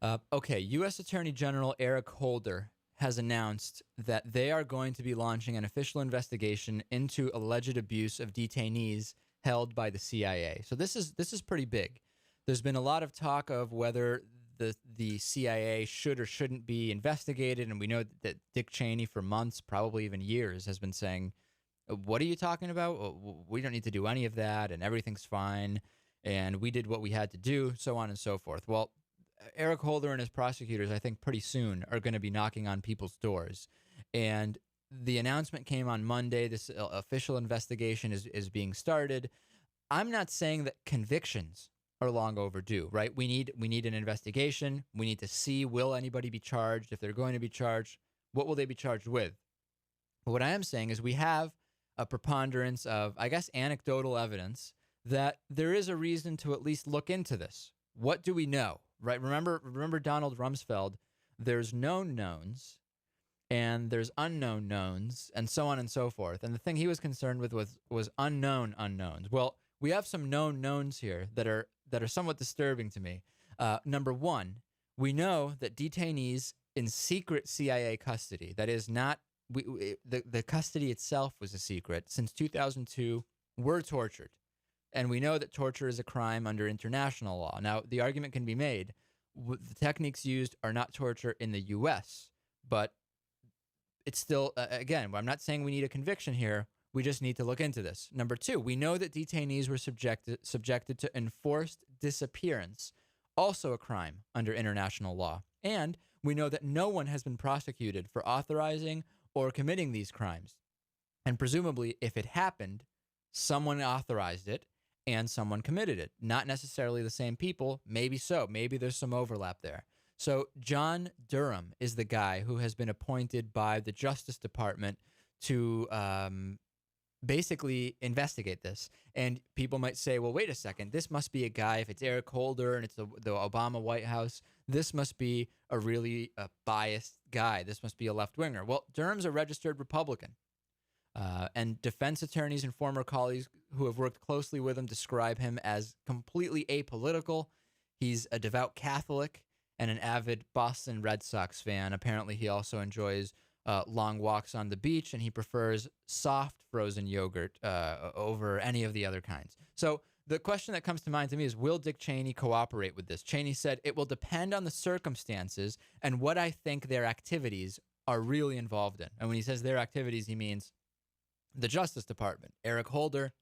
Okay, U.S. Attorney General Eric Holder has announced that they are going to be launching an official investigation into alleged abuse of detainees held by the CIA. So this is pretty big. There's been a lot of talk of whether the CIA should or shouldn't be investigated, and we know that Dick Cheney for months, probably even years, has been saying, "What are you talking about? We don't need to do any of that, and everything's fine, and we did what we had to do, so on and so forth." Well, Eric Holder and his prosecutors, I think pretty soon, are going to be knocking on people's doors. And the announcement came on Monday. This official investigation is being started. I'm not saying that convictions are long overdue, right? We need an investigation. We need to see, will anybody be charged? If they're going to be charged, what will they be charged with? But what I am saying is we have a preponderance of, I guess, anecdotal evidence that there is a reason to at least look into this. What do we know? Right? Remember Donald Rumsfeld, there's known knowns and there's unknown knowns and so on and so forth. And the thing he was concerned with was unknown unknowns. Well, we have some known knowns here that are somewhat disturbing to me. Number one, we know that detainees in secret CIA custody, that is not, the custody itself was a secret, since 2002, were tortured. And we know that torture is a crime under international law. Now, the argument can be made, the techniques used are not torture in the U.S., but it's still, again, I'm not saying we need a conviction here. We just need to look into this. Number two, we know that detainees were subjected to enforced disappearance, also a crime under international law. And we know that no one has been prosecuted for authorizing or committing these crimes. And presumably, if it happened, someone authorized it and someone committed it. Not necessarily the same people. Maybe so. Maybe there's some overlap there. So John Durham is the guy who has been appointed by the Justice Department to basically investigate this. And people might say, well, wait a second. This must be a guy, if it's Eric Holder and it's the Obama White House, this must be a really biased guy. This must be a left-winger. Well, Durham's a registered Republican. And defense attorneys and former colleagues who have worked closely with him describe him as completely apolitical. He's a devout Catholic and an avid Boston Red Sox fan. Apparently, he also enjoys long walks on the beach, and he prefers soft frozen yogurt over any of the other kinds. So the question that comes to mind to me is, will Dick Cheney cooperate with this? Cheney said, it will depend on the circumstances and what I think their activities are really involved in. And when he says their activities, he means the Justice Department, Eric Holder,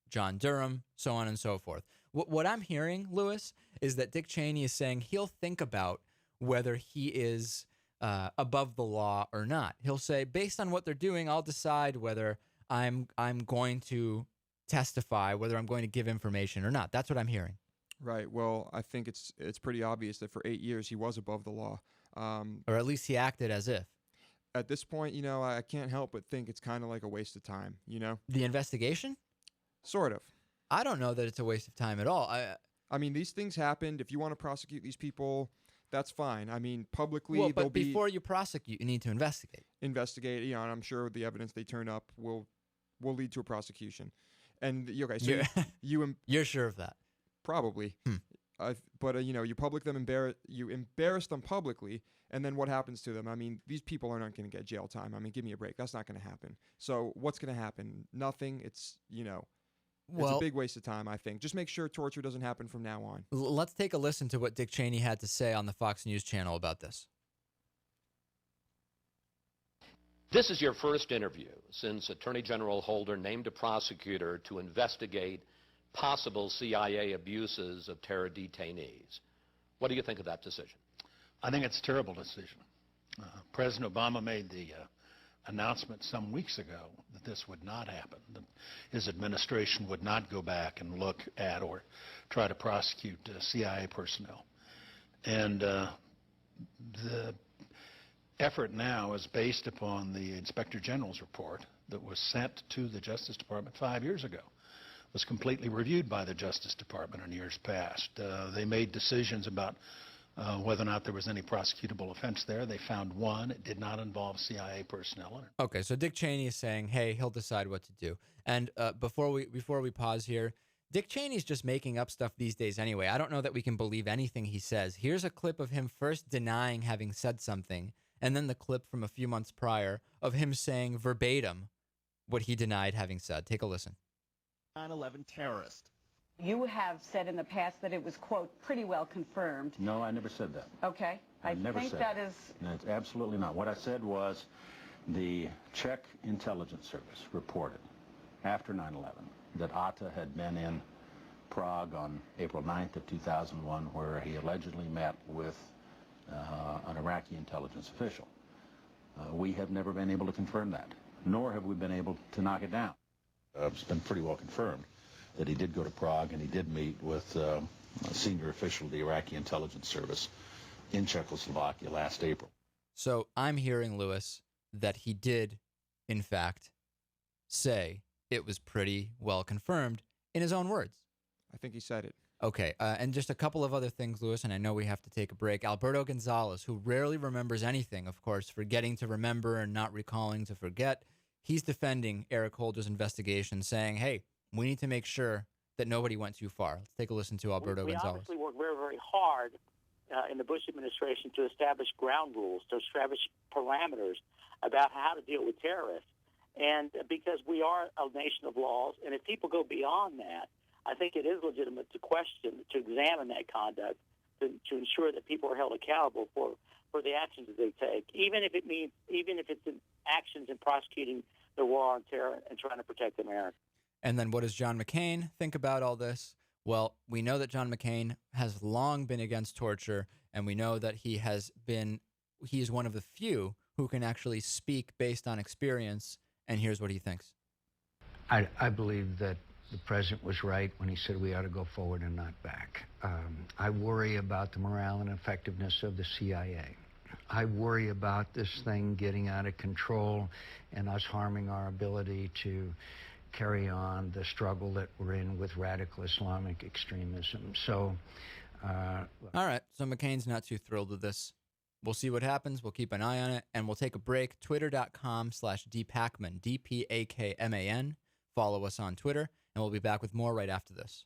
John Durham, so on and so forth. What I'm hearing, Lewis, is that Dick Cheney is saying he'll think about whether he is above the law or not. He'll say, based on what they're doing, I'll decide whether I'm going to testify, whether I'm going to give information or not. That's what I'm hearing. Right. Well, I think it's pretty obvious that for 8 years he was above the law. Or at least he acted as if. At this point, I can't help but think it's kind of like a waste of time, The investigation? Sort of. I don't know that it's a waste of time at all. I mean, these things happened. If you want to prosecute these people, that's fine. I mean, publicly, well, but before you prosecute, you need to investigate. Investigate, and I'm sure the evidence they turn up will lead to a prosecution. And okay, so you're sure of that? Probably. But you you embarrass them publicly, and then what happens to them? I mean, these people are not going to get jail time. I mean, give me a break. That's not going to happen. So what's going to happen? Nothing. It's it's a big waste of time, I think. Just make sure torture doesn't happen from now on. Let's take a listen to what Dick Cheney had to say on the Fox News channel about this. This is your first interview since Attorney General Holder named a prosecutor to investigate possible CIA abuses of terror detainees. What do you think of that decision? I think it's a terrible decision. President Obama made the announcement some weeks ago that this would not happen, that his administration would not go back and look at or try to prosecute CIA personnel. And the effort now is based upon the Inspector General's report that was sent to the Justice Department 5 years ago. It was completely reviewed by the Justice Department in years past. They made decisions about whether or not there was any prosecutable offense there. They found one. It did not involve CIA personnel. Okay, so Dick Cheney is saying, hey, he'll decide what to do. And before we pause here, Dick Cheney's just making up stuff these days anyway. I don't know that we can believe anything he says. Here's a clip of him first denying having said something, and then the clip from a few months prior of him saying verbatim what he denied having said. Take a listen. 9/11 terrorist. You have said in the past that it was, quote, pretty well confirmed. No, I never said that. Okay. I never think said that is... No, it's absolutely not. What I said was the Czech intelligence service reported after 9/11 that Atta had been in Prague on April 9th of 2001, where he allegedly met with an Iraqi intelligence official. We have never been able to confirm that, nor have we been able to knock it down. It's been pretty well confirmed that he did go to Prague and he did meet with a senior official of the Iraqi intelligence service in Czechoslovakia last April. So I'm hearing, Lewis, that he did, in fact, say it was pretty well confirmed in his own words. I think he said it. Okay, and just a couple of other things, Lewis, and I know we have to take a break. Alberto Gonzalez, who rarely remembers anything, of course, forgetting to remember and not recalling to forget, he's defending Eric Holder's investigation, saying, hey, we need to make sure that nobody went too far. Let's take a listen to Alberto Gonzalez. We obviously worked very, very hard in the Bush administration to establish ground rules, to establish parameters about how to deal with terrorists. And because we are a nation of laws, and if people go beyond that, I think it is legitimate to question, to examine that conduct, to ensure that people are held accountable for the actions that they take, even if it's actions in prosecuting the war on terror and trying to protect America. And then what does John McCain think about all this? Well, we know that John McCain has long been against torture, and we know that he is one of the few who can actually speak based on experience, and here's what he thinks. I believe that the president was right when he said we ought to go forward and not back. I worry about the morale and effectiveness of the CIA. I worry about this thing getting out of control and us harming our ability to carry on the struggle that we're in with radical Islamic extremism. So, all right, so McCain's not too thrilled with this. We'll see what happens. We'll keep an eye on it, and we'll take a break. Twitter.com/dpakman, DPAKMAN. Follow us on Twitter, and we'll be back with more right after this.